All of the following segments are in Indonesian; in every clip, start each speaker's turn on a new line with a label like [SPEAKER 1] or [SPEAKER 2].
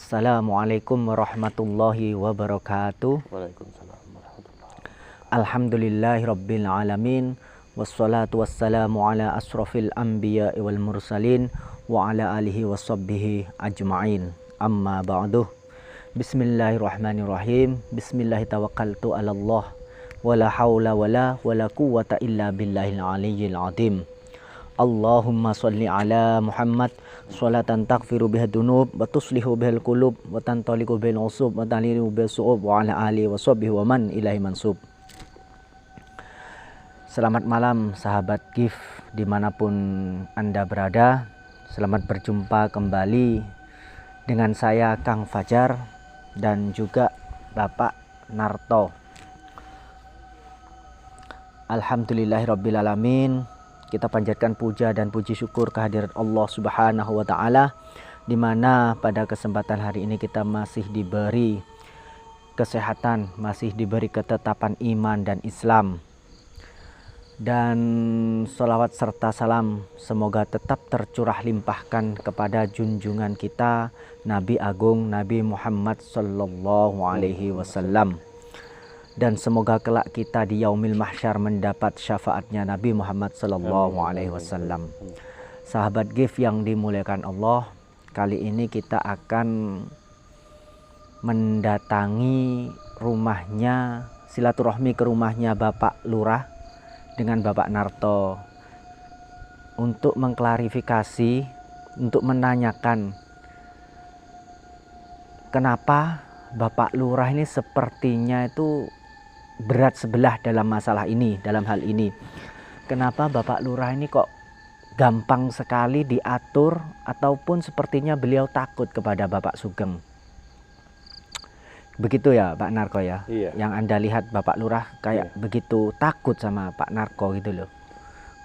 [SPEAKER 1] Assalamualaikum warahmatullahi wabarakatuh.
[SPEAKER 2] Waalaikumsalam warahmatullahi wabarakatuh.
[SPEAKER 1] Alhamdulillahirabbil alamin. Wassalatu wassalamu ala asrofil anbiya wal mursalin wa ala alihi washabbihi ajma'in. Amma ba'du. Bismillahirrahmanirrahim. Bismillahi tawakkaltu ala Allah. Wala hawla wala quwwata illa billahil aliyyil azim. Allahumma sholli ala Muhammad sholatan taghfiru biha dunub wa tuslihu bihal qulub wa tantaliqu bil usub wa talilu bil su'ub wa ala alihi wa sahbihi wa man ilahi mansub. Selamat malam sahabat GIF dimanapun Anda berada. Selamat berjumpa kembali dengan saya Kang Fajar dan juga Bapak Narto. Alhamdulillahirabbil alamin. Kita panjatkan puja dan puji syukur kehadirat Allah Subhanahu wa taala, di mana pada kesempatan hari ini kita masih diberi kesehatan, masih diberi ketetapan iman dan Islam. Dan sholawat serta salam semoga tetap tercurah limpahkan kepada junjungan kita Nabi Agung Nabi Muhammad sallallahu alaihi wasallam. Dan semoga kelak kita di yaumil mahsyar mendapat syafaatnya Nabi Muhammad sallallahu alaihi wasallam. Sahabat GIF yang dimuliakan Allah, kali ini kita akan mendatangi rumahnya, silaturahmi ke rumahnya Bapak Lurah dengan Bapak Narto untuk mengklarifikasi, untuk menanyakan kenapa Bapak Lurah ini sepertinya itu berat sebelah dalam masalah ini, dalam hal ini. Kenapa Bapak Lurah ini kok gampang sekali diatur, ataupun sepertinya beliau takut kepada Bapak Sugeng. Begitu ya Pak Narko ya?
[SPEAKER 2] Iya.
[SPEAKER 1] Yang Anda lihat Bapak Lurah kayak begitu takut sama Pak Narko gitu loh.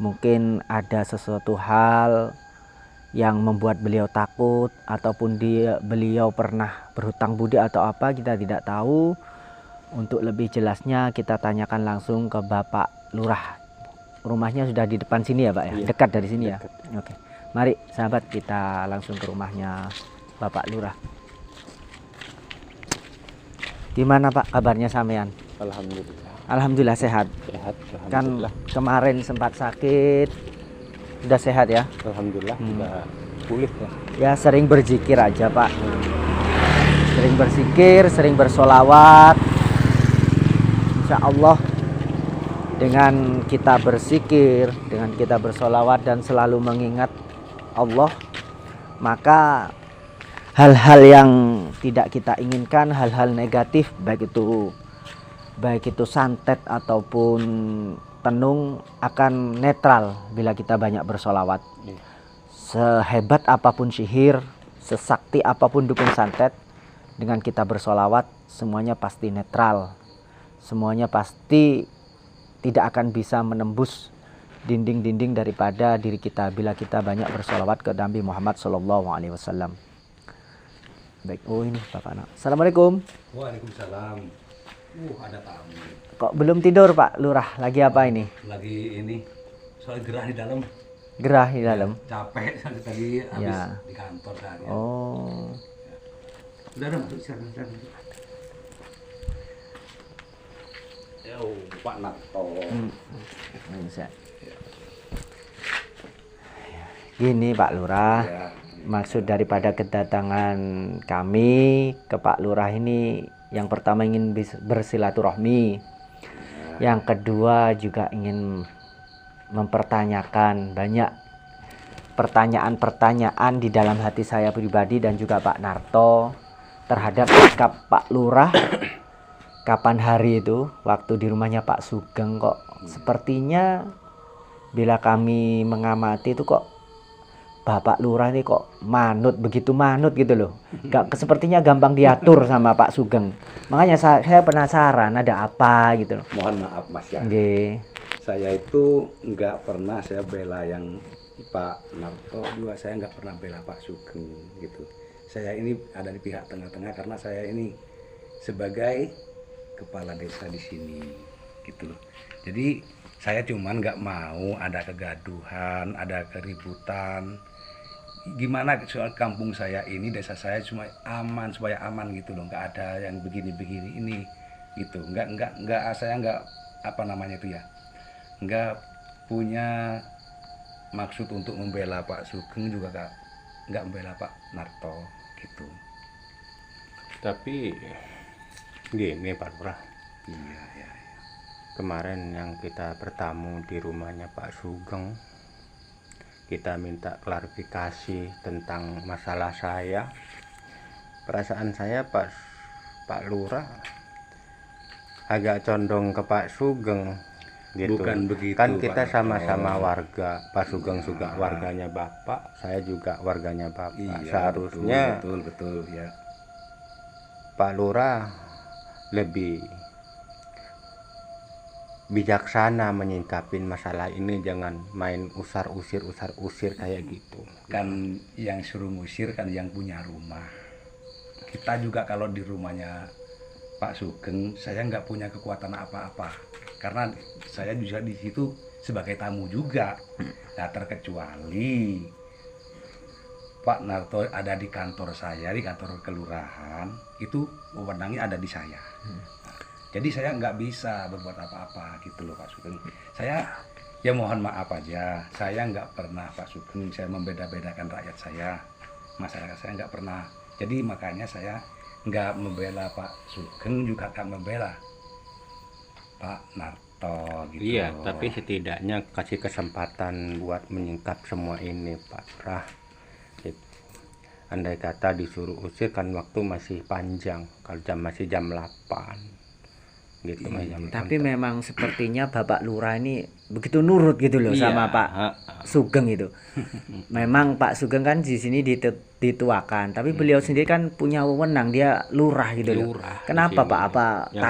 [SPEAKER 1] Mungkin ada sesuatu hal yang membuat beliau takut, ataupun beliau pernah berhutang budi atau apa, kita tidak tahu. Untuk lebih jelasnya kita tanyakan langsung ke Bapak Lurah. Rumahnya sudah di depan sini ya Pak ya? Iya, dekat dari sini dekat. Ya? Oke. Mari sahabat kita langsung ke rumahnya Bapak Lurah. Gimana Pak kabarnya sampean?
[SPEAKER 2] Alhamdulillah.
[SPEAKER 1] Alhamdulillah sehat.
[SPEAKER 2] Sehat.
[SPEAKER 1] Kan kemarin sempat sakit. Sudah sehat ya?
[SPEAKER 2] Alhamdulillah sudah pulih ya.
[SPEAKER 1] Ya sering berzikir aja Pak. Sering berzikir, sering bersolawat. Insya Allah dengan kita berzikir, dengan kita bersolawat dan selalu mengingat Allah, maka hal-hal yang tidak kita inginkan, hal-hal negatif, baik itu santet ataupun tenung, akan netral bila kita banyak bersolawat. Sehebat apapun sihir, sesakti apapun dukun santet, dengan kita bersolawat semuanya pasti netral. Semuanya pasti tidak akan bisa menembus dinding-dinding daripada diri kita bila kita banyak bersolawat ke Nabi Muhammad sallallahu alaihi wasallam. Baik, oh ini Bapak Nak. Assalamualaikum.
[SPEAKER 3] Waalaikumsalam. Ada tamu.
[SPEAKER 1] Kok belum tidur Pak Lurah? Lagi apa ini?
[SPEAKER 3] Lagi ini, soal gerah di dalam.
[SPEAKER 1] Gerah di dalam?
[SPEAKER 3] Capek tadi habis
[SPEAKER 1] Ya.
[SPEAKER 3] di kantor tadi.
[SPEAKER 1] Oh.
[SPEAKER 3] Udah masuk silakan. Pak Narto.
[SPEAKER 1] Gini Pak Lurah,
[SPEAKER 3] Ya.
[SPEAKER 1] maksud daripada kedatangan kami ke Pak Lurah ini, yang pertama ingin bersilaturahmi, yang kedua juga ingin mempertanyakan banyak pertanyaan-pertanyaan di dalam hati saya pribadi dan juga Pak Narto terhadap sikap Pak Lurah. Kapan hari itu waktu di rumahnya Pak Sugeng kok sepertinya bila kami mengamati itu kok Bapak Lurah ini kok begitu manut gitu loh. Sepertinya gampang diatur sama Pak Sugeng. Makanya saya penasaran ada apa gitu loh.
[SPEAKER 3] Mohon maaf Mas ya.
[SPEAKER 1] Nggih.
[SPEAKER 3] Saya itu nggak pernah saya bela yang Pak Narto, juga saya nggak pernah bela Pak Sugeng gitu. Saya ini ada di pihak tengah-tengah karena saya ini sebagai kepala desa di sini gitu loh. Jadi saya cuman nggak mau ada kegaduhan, ada keributan gimana soal kampung saya ini, desa saya cuma aman, supaya aman gitu loh, nggak ada yang begini-begini ini gitu, nggak saya nggak apa namanya itu ya, nggak punya maksud untuk membela Pak Sugeng, juga nggak membela Pak Narto gitu.
[SPEAKER 2] Tapi gini Pak Lurah,
[SPEAKER 3] Iya ya.
[SPEAKER 2] kemarin yang kita bertamu di rumahnya Pak Sugeng, kita minta klarifikasi tentang masalah saya. Perasaan saya Pak Lurah agak condong ke Pak Sugeng gitu.
[SPEAKER 3] Bukan begitu,
[SPEAKER 2] Kan kita
[SPEAKER 3] Pak
[SPEAKER 2] sama-sama
[SPEAKER 3] Narto.
[SPEAKER 2] warga. Pak Sugeng juga warganya Bapak, saya juga warganya Bapak.
[SPEAKER 3] Iya,
[SPEAKER 2] Seharusnya
[SPEAKER 3] betul ya.
[SPEAKER 2] Pak Lurah lebih bijaksana menyingkapin masalah ini, jangan main usar-usir kayak gitu.
[SPEAKER 3] Kan yang suruh ngusir kan yang punya rumah. Kita juga kalau di rumahnya Pak Sugeng, saya nggak punya kekuatan apa-apa, karena saya juga di situ sebagai tamu juga. Nah, terkecuali Pak Narto ada di kantor saya, di kantor kelurahan, itu wewenangnya ada di saya. Jadi saya nggak bisa berbuat apa-apa gitu loh Pak Sugeng. Saya ya mohon maaf aja, saya nggak pernah Pak Sugeng, saya membeda-bedakan rakyat saya, masyarakat saya nggak pernah. Jadi makanya saya nggak membela Pak Sugeng, juga nggak membela Pak Narto gitu.
[SPEAKER 2] Iya,
[SPEAKER 3] loh.
[SPEAKER 2] tapi setidaknya kasih kesempatan buat menyingkap semua ini Pak Lurah. Gitu. Andai kata disuruh usir kan waktu masih panjang, kalau masih jam 8 gitu.
[SPEAKER 1] Tapi memang sepertinya Bapak Lurah ini begitu nurut gitu loh sama Pak Sugeng itu. Memang Pak Sugeng kan di sini dituakan, tapi beliau sendiri kan punya wewenang, dia lurah gitu loh.
[SPEAKER 2] Lurah
[SPEAKER 1] Kenapa
[SPEAKER 2] di sini.
[SPEAKER 1] Pak? Apa
[SPEAKER 2] Yang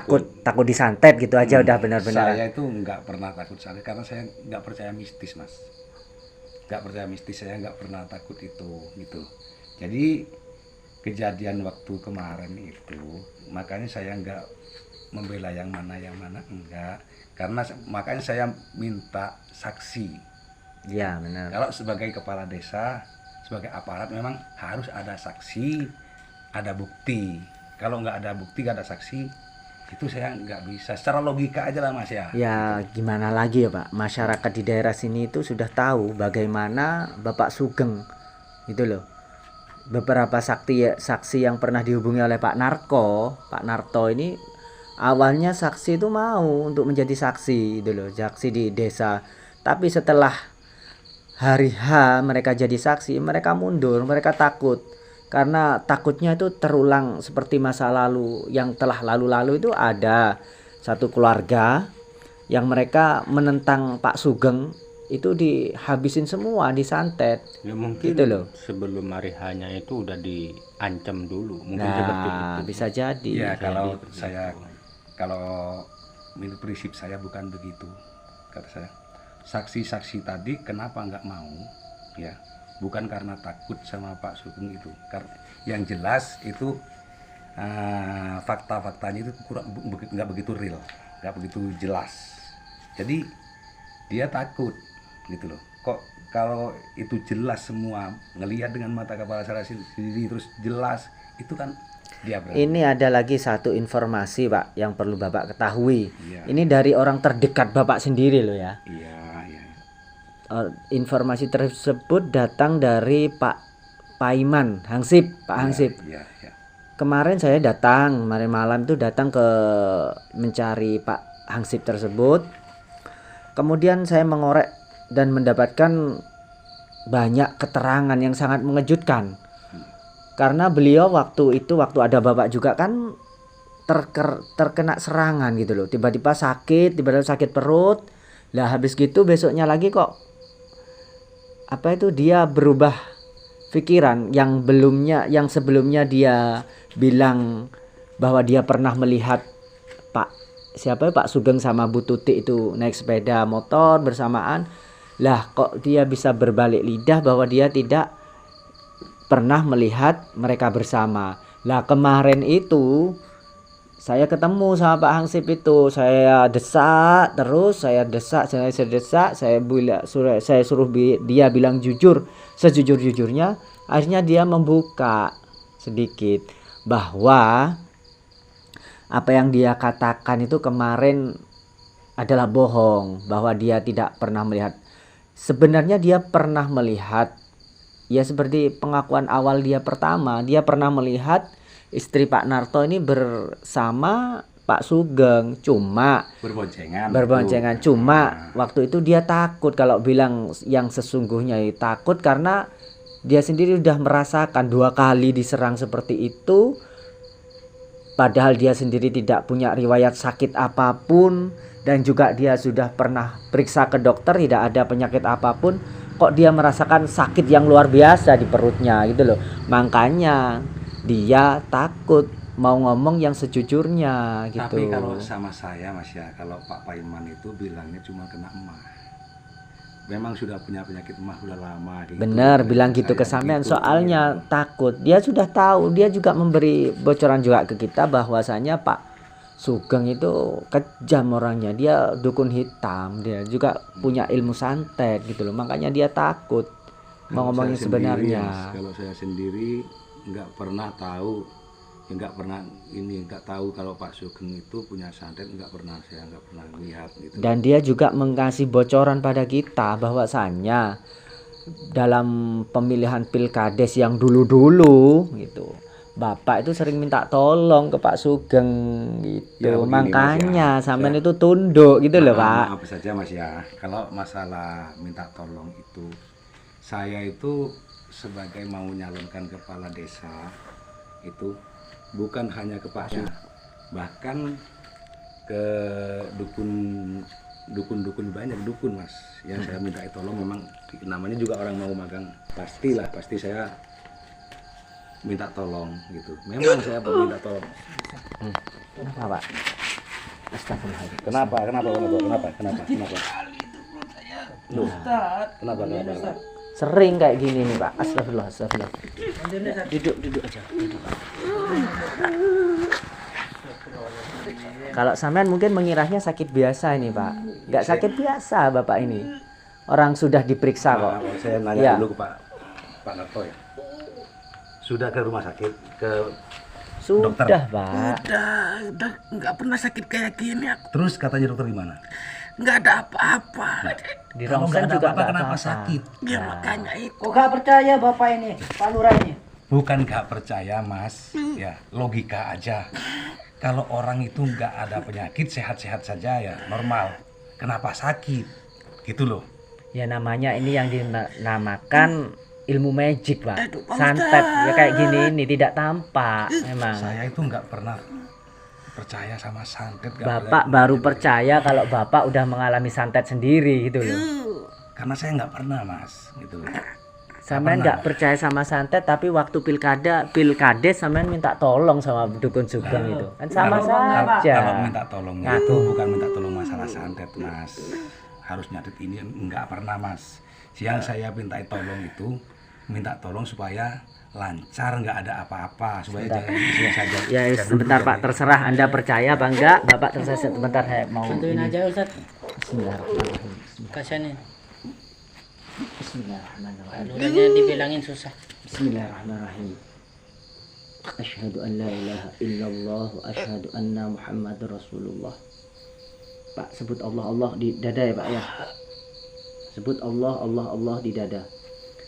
[SPEAKER 1] takut disantet gitu aja udah benar-benar.
[SPEAKER 3] Saya itu nggak pernah takut santet, karena saya nggak percaya mistis Mas. Nggak percaya mistis, saya nggak pernah takut itu gitu. Jadi kejadian waktu kemarin itu, makanya saya nggak membela yang mana enggak, karena makanya saya minta saksi.
[SPEAKER 1] Iya, benar.
[SPEAKER 3] Kalau sebagai kepala desa, sebagai aparat memang harus ada saksi, ada bukti. Kalau nggak ada bukti, nggak ada saksi, itu saya nggak bisa. Secara logika aja lah Mas ya.
[SPEAKER 1] Ya gimana lagi ya Pak, masyarakat di daerah sini itu sudah tahu bagaimana Bapak Sugeng itu loh. Beberapa saksi yang pernah dihubungi oleh Pak Narto ini awalnya saksi itu mau untuk menjadi saksi itu loh, saksi di desa. Tapi setelah hari H mereka jadi saksi, mereka mundur, mereka takut. Karena takutnya itu terulang seperti masa lalu yang telah lalu-lalu. Itu ada satu keluarga yang mereka menentang Pak Sugeng, itu dihabisin semua, disantet.
[SPEAKER 2] Ya mungkin
[SPEAKER 1] Gitu loh.
[SPEAKER 2] sebelum hari hanya itu udah diancam dulu, mungkin seperti itu.
[SPEAKER 1] Nah, bisa jadi.
[SPEAKER 3] Ya kalau menurut prinsip saya bukan begitu, kata saya. Saksi-saksi tadi kenapa nggak mau? Ya, bukan karena takut sama Pak Sugeng itu. Karena yang jelas itu fakta-faktanya itu nggak begitu real, nggak begitu jelas. Jadi dia takut gitu loh. Kok kalau itu jelas semua, ngelihat dengan mata kepala saya sendiri terus jelas, itu kan dia berani.
[SPEAKER 1] Ini ada lagi satu informasi Pak yang perlu Bapak ketahui.
[SPEAKER 3] Iya.
[SPEAKER 1] Ini dari orang terdekat Bapak sendiri loh ya.
[SPEAKER 3] Iya.
[SPEAKER 1] Informasi tersebut datang dari Pak Paiman Hangsip, Pak Hangsip.
[SPEAKER 3] Iya.
[SPEAKER 1] Kemarin saya datang, kemarin malam itu datang ke mencari Pak Hangsip tersebut. Kemudian saya mengorek dan mendapatkan banyak keterangan yang sangat mengejutkan. Karena beliau waktu ada Bapak juga kan terkena serangan gitu loh. Tiba-tiba sakit perut. Lah habis gitu besoknya lagi kok dia berubah pikiran yang sebelumnya dia bilang bahwa dia pernah melihat Pak Sugeng sama Bu Tutik itu naik sepeda motor bersamaan. Lah kok dia bisa berbalik lidah bahwa dia tidak pernah melihat mereka bersama. Lah kemarin itu saya ketemu sama Pak Hansip itu, saya desak terus, saya suruh dia bilang jujur, sejujur-jujurnya. Akhirnya dia membuka sedikit bahwa apa yang dia katakan itu kemarin adalah bohong, bahwa dia tidak pernah melihat. Sebenarnya dia pernah melihat, ya seperti pengakuan awal dia pertama, dia pernah melihat istri Pak Narto ini bersama Pak Sugeng, cuma berboncengan. Cuma waktu itu dia takut kalau bilang yang sesungguhnya, takut karena dia sendiri sudah merasakan 2 kali diserang seperti itu, padahal dia sendiri tidak punya riwayat sakit apapun, dan juga dia sudah pernah periksa ke dokter tidak ada penyakit apapun, kok dia merasakan sakit yang luar biasa di perutnya gitu loh. Makanya dia takut mau ngomong yang sejujurnya gitu.
[SPEAKER 3] Tapi kalau sama saya Mas ya, kalau Pak Paiman itu bilangnya cuma kena emah. Memang sudah punya penyakit emah udah lama gitu.
[SPEAKER 1] Bener bilang gitu ke sampean,
[SPEAKER 3] gitu,
[SPEAKER 1] soalnya takut. Dia sudah tahu, dia juga memberi bocoran juga ke kita bahwasanya Pak Sugeng itu kejam orangnya, dia dukun hitam, dia juga punya ilmu santet gitu loh. Makanya dia takut mau ngomongin sebenarnya.
[SPEAKER 3] Kalau saya sendiri nggak pernah tahu, nggak tahu kalau Pak Sugeng itu punya santet, saya nggak pernah lihat gitu.
[SPEAKER 1] Dan dia juga mengasih bocoran pada kita bahwasannya dalam pemilihan pilkades yang dulu-dulu gitu, Bapak itu sering minta tolong ke Pak Sugeng gitu.
[SPEAKER 3] Ya, begini,
[SPEAKER 1] makanya
[SPEAKER 3] Mas, ya.
[SPEAKER 1] sampean itu tunduk gitu loh, Pak.
[SPEAKER 3] Maaf saja Mas ya, kalau masalah minta tolong itu, saya itu sebagai mau nyalonkan kepala desa itu bukan hanya ke Pak Sugeng, bahkan ke dukun banyak dukun Mas yang saya minta tolong. Memang namanya juga orang mau magang, pasti saya minta tolong gitu. Memang saya minta tolong.
[SPEAKER 1] Kenapa, Pak? Astagfirullahaladzim.
[SPEAKER 3] Kenapa? Loh, kenapa?
[SPEAKER 1] Sering kayak gini nih, Pak. Astagfirullah. Duduk aja. Kalau sampean mungkin mengiranya sakit biasa ini, Pak. Nggak sakit biasa, Bapak ini. Orang sudah diperiksa kok.
[SPEAKER 3] Saya nanya
[SPEAKER 1] Ya.
[SPEAKER 3] dulu ke Pak Narto ya. Sudah ke rumah sakit, ke
[SPEAKER 1] Sudah,
[SPEAKER 3] dokter?
[SPEAKER 1] Pak.
[SPEAKER 3] Udah nggak pernah sakit kayak gini aku. Terus katanya dokter gimana? Nggak ada apa-apa.
[SPEAKER 1] Di
[SPEAKER 3] Kalau
[SPEAKER 1] rongsen
[SPEAKER 3] nggak ada
[SPEAKER 1] juga
[SPEAKER 3] apa-apa,
[SPEAKER 1] nggak
[SPEAKER 3] kenapa
[SPEAKER 1] apa-apa.
[SPEAKER 3] sakit?
[SPEAKER 4] Ya makanya itu.
[SPEAKER 5] Kok gak percaya bapak ini, Pak Lurah ini?
[SPEAKER 3] Bukan nggak percaya Mas, ya logika aja. Kalau orang itu nggak ada penyakit, sehat-sehat saja ya normal. Kenapa sakit? Gitu loh.
[SPEAKER 1] Ya namanya ini yang dinamakan ilmu magic, Pak.
[SPEAKER 4] Aduh, Pak
[SPEAKER 1] Santet
[SPEAKER 4] Ustaz.
[SPEAKER 1] ya kayak gini ini tidak tampak memang.
[SPEAKER 3] Saya itu nggak pernah percaya sama santet.
[SPEAKER 1] Bapak baru percaya kalau Bapak udah mengalami santet sendiri gitu loh.
[SPEAKER 3] Karena saya nggak pernah Mas, gitu loh.
[SPEAKER 1] Sampean nggak percaya sama santet, tapi waktu pilkades sampean minta tolong sama dukun Sugeng itu. Kan sama saja.
[SPEAKER 3] Kalau minta tolong itu bukan minta tolong masalah santet Mas. Harus nyatet ini nggak pernah Mas. Yang saya minta tolong itu minta tolong supaya lancar, nggak ada apa-apa, supaya jangan isi saja.
[SPEAKER 1] Ya sebentar Pak, terserah Anda percaya apa enggak. Bapak terserah sebentar, saya mau
[SPEAKER 5] Bantuin
[SPEAKER 1] ini.
[SPEAKER 5] aja Ustaz,
[SPEAKER 1] Bismillahirrahmanirrahim.
[SPEAKER 5] kasihan nih.
[SPEAKER 1] Bismillahirrahmanirrahim.
[SPEAKER 5] Lurahnya dibilangin susah.
[SPEAKER 1] Bismillahirrahmanirrahim. Asyhadu an la ilaha illallah wa asyhadu anna Muhammadar Rasulullah. Pak, sebut Allah di dada ya, Pak ya. Sebut Allah di dada.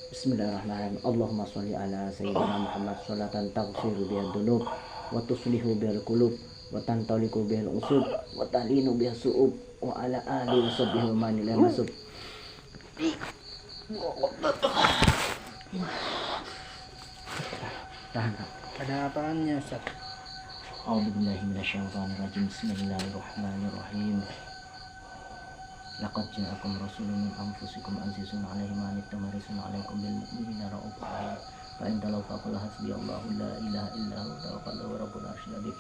[SPEAKER 1] Bismillahirrahmanirrahim. Allahumma sholli ala sayyidina Muhammad sholatan taghfiru bihal dzunub wa tuslihu bihal qulub wa tantaliqu bihal usub wa talinu bihal su'ub wa ala alihi wa sahbihi wa man ila masub. Tahan, Pak.
[SPEAKER 5] Ada apaannya Ustaz?
[SPEAKER 1] A'udzubillahi minasyaitonirrajim. Bismillahirrahmanirrahim. Laqad ja'akum rasulun min anfusikum azizun 'alaihi ma anittum harisun 'alaikum bil mu'minina ra'ufur rahim. Fa in talaw faqul hasbiyallahu la ilaha illa huwa tawakkaltu wa rabbul arsyil adzim.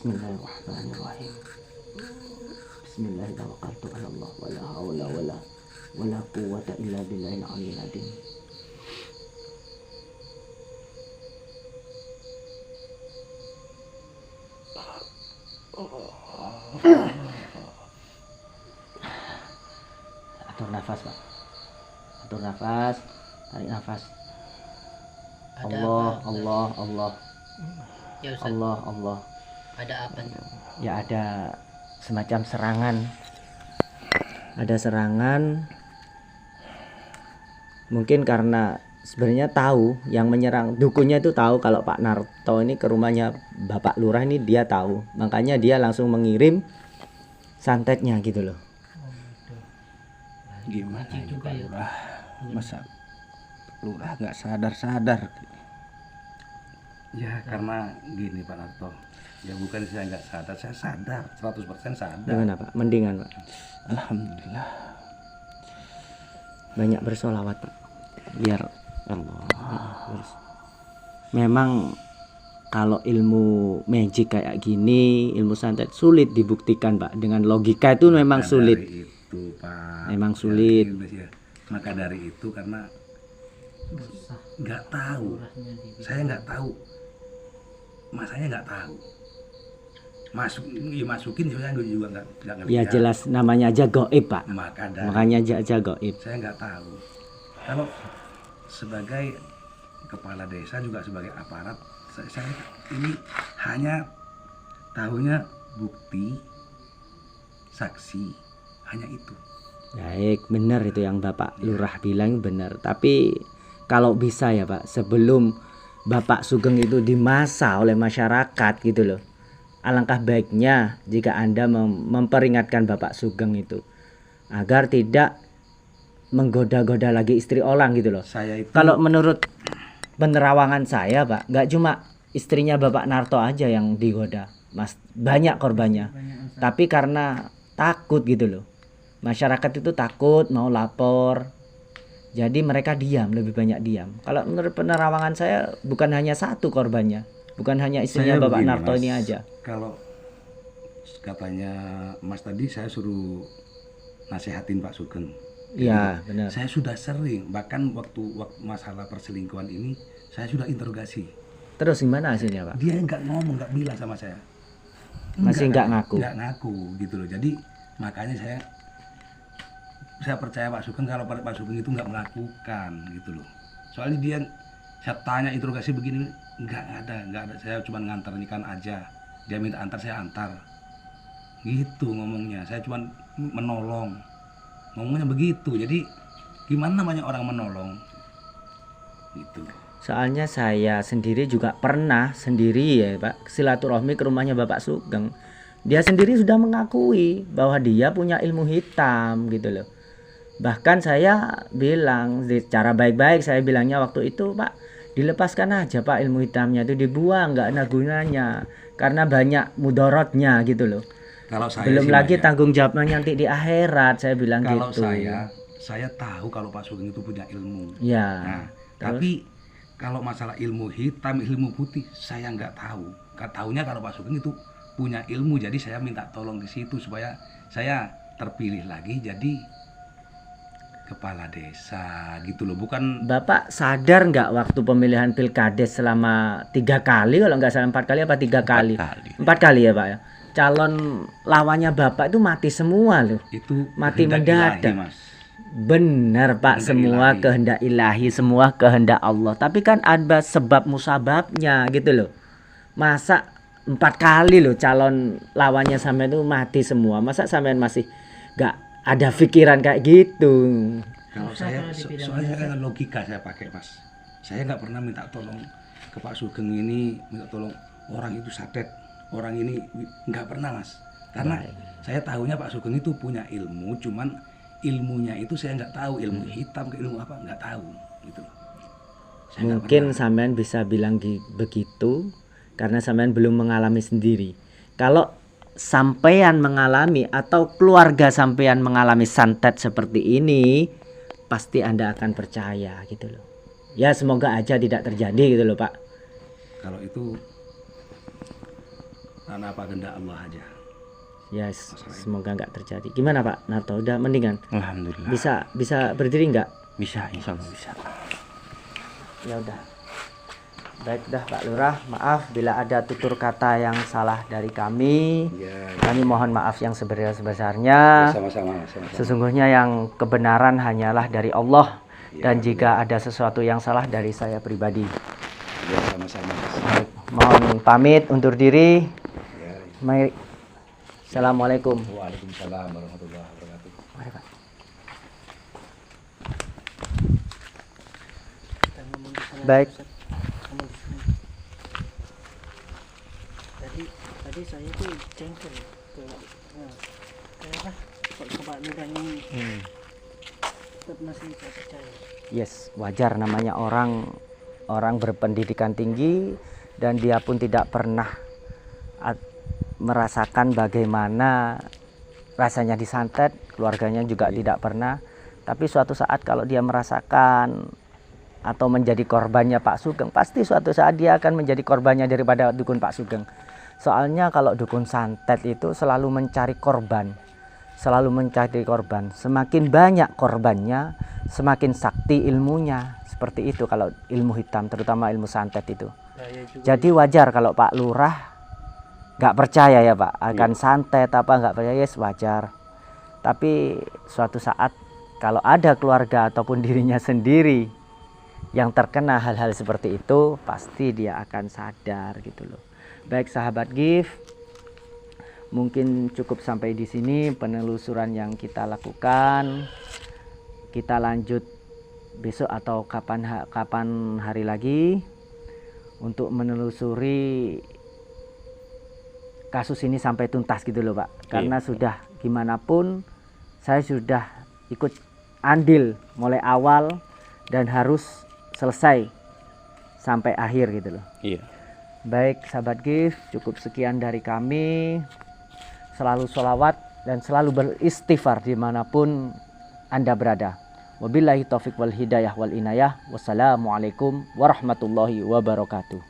[SPEAKER 1] Bismillahirrahmanirrahim. Bismillahirrahmanirrahim. Wala haula wala quwwata illa billahil aliyyil azim. Atur nafas, Pak. Atur nafas, tarik nafas.
[SPEAKER 5] Ada
[SPEAKER 1] Allah,
[SPEAKER 5] apa?
[SPEAKER 1] Allah, Allah,
[SPEAKER 5] Ya Ustaz,
[SPEAKER 1] Allah, Allah.
[SPEAKER 5] ada apa nih?
[SPEAKER 1] Ya ada semacam serangan. Ada serangan. Mungkin karena sebenarnya tahu yang menyerang dukunnya itu tahu kalau Pak Narto ini ke rumahnya Bapak Lurah ini, dia tahu. Makanya dia langsung mengirim santetnya gitu loh.
[SPEAKER 3] Gimana
[SPEAKER 5] Licik
[SPEAKER 3] ini
[SPEAKER 5] juga
[SPEAKER 3] Pak
[SPEAKER 5] ya.
[SPEAKER 3] Lurah? Masa Lurah nggak sadar-sadar? Ya karena gini Pak Narto, ya bukan saya nggak sadar, saya sadar, 100% sadar.
[SPEAKER 1] Gimana Pak? Mendingan Pak.
[SPEAKER 3] Alhamdulillah.
[SPEAKER 1] Banyak bersolawat Pak. Biar Allah. Memang kalau ilmu magic kayak gini, ilmu santet sulit dibuktikan Pak. Dengan logika itu memang
[SPEAKER 3] Maka
[SPEAKER 1] sulit.
[SPEAKER 3] dari itu Pak.
[SPEAKER 1] Memang sulit.
[SPEAKER 3] Ya. Maka dari itu karena nggak tahu, saya nggak tahu, masanya nggak tahu. Masukin saya juga nggak ngelihat.
[SPEAKER 1] Ya jelas namanya aja goib Pak. Makanya aja goib.
[SPEAKER 3] Saya nggak tahu. Kalau sebagai kepala desa juga sebagai aparat, saya ini hanya tahunya bukti, saksi, hanya itu.
[SPEAKER 1] Baik, benar itu yang Bapak Lurah bilang benar. Tapi kalau bisa ya Pak, sebelum Bapak Sugeng itu dimasa oleh masyarakat gitu loh, alangkah baiknya jika Anda memperingatkan Bapak Sugeng itu agar tidak menggoda-goda lagi istri orang gitu loh.
[SPEAKER 3] Saya itu
[SPEAKER 1] Kalau menurut penerawangan saya Pak, nggak cuma istrinya Bapak Narto aja yang digoda, Mas, banyak korbannya. Tapi karena takut gitu loh, masyarakat itu takut mau lapor, jadi mereka diam, lebih banyak diam. Kalau menurut penerawangan saya bukan hanya satu korbannya, bukan hanya istrinya
[SPEAKER 3] Saya
[SPEAKER 1] Bapak
[SPEAKER 3] begini,
[SPEAKER 1] Narto
[SPEAKER 3] Mas.
[SPEAKER 1] ini aja.
[SPEAKER 3] Kalau katanya Mas tadi, saya suruh nasehatin Pak Sugeng.
[SPEAKER 1] Iya benar.
[SPEAKER 3] Saya sudah sering, bahkan waktu masalah perselingkuhan ini saya sudah interogasi.
[SPEAKER 1] Terus gimana hasilnya Pak?
[SPEAKER 3] Dia nggak ngomong, nggak bilang sama saya.
[SPEAKER 1] Masih nggak ngaku.
[SPEAKER 3] Nggak ngaku gitu loh. Jadi makanya saya percaya Pak Sugeng kalau Pak Sugeng itu nggak melakukan gitu loh. Soalnya dia, saya tanya interogasi begini, nggak ada. Saya cuma ngantarkan aja. Dia minta antar, saya antar. Gitu ngomongnya. Saya cuma menolong. Ngomongnya begitu. Jadi gimana namanya orang menolong? Gitu.
[SPEAKER 1] Soalnya saya sendiri juga pernah sendiri ya Pak silaturahmi ke rumahnya Bapak Sugeng. Dia sendiri sudah mengakui bahwa dia punya ilmu hitam gitu loh. Bahkan saya bilang secara baik-baik, saya bilangnya waktu itu Pak, dilepaskan aja Pak ilmu hitamnya itu, dibuang, nggak ada gunanya karena banyak mudorotnya gitu loh.
[SPEAKER 3] Kalau saya
[SPEAKER 1] Belum
[SPEAKER 3] sih
[SPEAKER 1] lagi
[SPEAKER 3] banyak.
[SPEAKER 1] tanggung jawabnya nanti di akhirat, saya bilang
[SPEAKER 3] Kalau
[SPEAKER 1] gitu.
[SPEAKER 3] saya tahu kalau Pak Sugeng itu punya ilmu.
[SPEAKER 1] Ya.
[SPEAKER 3] Nah,
[SPEAKER 1] terus?
[SPEAKER 3] tapi kalau masalah ilmu hitam, ilmu putih, saya nggak tahu. Taunya kalau Pak Sugeng itu punya ilmu, jadi saya minta tolong di situ supaya saya terpilih lagi jadi kepala desa gitu loh. Bukan
[SPEAKER 1] Bapak sadar nggak waktu pemilihan pilkades selama 3 kali, kalau nggak salah 4 kali apa 3 kali? 4 kali ya Pak ya. Calon lawannya Bapak itu mati semua loh.
[SPEAKER 3] itu
[SPEAKER 1] Mati
[SPEAKER 3] kehendak
[SPEAKER 1] mendadak.
[SPEAKER 3] ilahi, Mas.
[SPEAKER 1] Benar Pak,
[SPEAKER 3] Kehendak
[SPEAKER 1] semua
[SPEAKER 3] ilahi.
[SPEAKER 1] kehendak ilahi, semua kehendak Allah. Tapi kan ada sebab musababnya gitu loh. Masa 4 kali loh calon lawannya sampai itu mati semua. Masa sampean masih nggak ada pikiran kayak gitu?
[SPEAKER 3] Kalau saya soalnya kan logika saya pakai, Mas. Saya nggak pernah minta tolong ke Pak Sugeng ini, minta tolong orang itu sadet, orang ini nggak pernah, Mas. Karena saya tahunya Pak Sugeng itu punya ilmu, cuman ilmunya itu saya nggak tahu, ilmu hitam ke ilmu apa nggak tahu gitu loh. Saya nggak
[SPEAKER 1] Mungkin
[SPEAKER 3] pernah.
[SPEAKER 1] sampean bisa bilang begitu karena sampean belum mengalami sendiri. Kalau sampean mengalami atau keluarga sampean mengalami santet seperti ini, pasti Anda akan percaya gitu loh. Ya semoga aja tidak terjadi gitu loh Pak.
[SPEAKER 3] Kalau itu karena apa kehendak Allah aja.
[SPEAKER 1] Yes, semoga nggak terjadi. Gimana Pak Narto? Udah mendingan?
[SPEAKER 2] Alhamdulillah.
[SPEAKER 1] Bisa berdiri nggak?
[SPEAKER 2] Bisa, insya Allah bisa.
[SPEAKER 1] Ya udah. Baik dah Pak Lurah, maaf bila ada tutur kata yang salah dari kami.
[SPEAKER 3] Ya,
[SPEAKER 1] Kami mohon maaf yang sebesar-besarnya.
[SPEAKER 3] sama-sama.
[SPEAKER 1] Sesungguhnya yang kebenaran hanyalah dari Allah,
[SPEAKER 3] Ya,
[SPEAKER 1] dan jika ada sesuatu yang salah dari saya pribadi.
[SPEAKER 3] Ya, sama-sama.
[SPEAKER 1] Baik, mohon pamit undur diri.
[SPEAKER 3] Ya.
[SPEAKER 1] Mari. Assalamualaikum.
[SPEAKER 3] Waalaikumsalam warahmatullahi wabarakatuh.
[SPEAKER 1] Mari Pak.
[SPEAKER 5] Kita ngomong di sana,
[SPEAKER 1] Baik.
[SPEAKER 5] Ustaz. Ngomong di sini. Tadi saya tuh jengkel ke apa? Ke Pak Lurah ini tetap masih nggak percaya.
[SPEAKER 1] Yes, wajar namanya orang berpendidikan tinggi dan dia pun tidak pernah merasakan bagaimana rasanya disantet, keluarganya juga tidak pernah. Tapi suatu saat kalau dia merasakan atau menjadi korbannya Pak Sugeng, pasti suatu saat dia akan menjadi korbannya daripada dukun Pak Sugeng. Soalnya kalau dukun santet itu selalu mencari korban. Semakin banyak korbannya, semakin sakti ilmunya. Seperti itu kalau ilmu hitam, terutama ilmu santet itu. Jadi wajar kalau Pak Lurah nggak percaya ya Pak akan santet apa nggak percaya, yes wajar. Tapi suatu saat kalau ada keluarga ataupun dirinya sendiri yang terkena hal-hal seperti itu, pasti dia akan sadar gitu loh. Baik sahabat GIF, mungkin cukup sampai di sini penelusuran yang kita lakukan. Kita lanjut besok atau kapan hari lagi untuk menelusuri kasus ini sampai tuntas gitu loh Pak. Karena sudah gimana pun saya sudah ikut andil mulai awal dan harus selesai sampai akhir gitu loh.
[SPEAKER 2] Iya.
[SPEAKER 1] Baik sahabat GIF, cukup sekian dari kami. Selalu sholawat dan selalu beristighfar dimanapun Anda berada. Wabillahi taufiq wal hidayah wal inayah. Wassalamualaikum warahmatullahi wabarakatuh.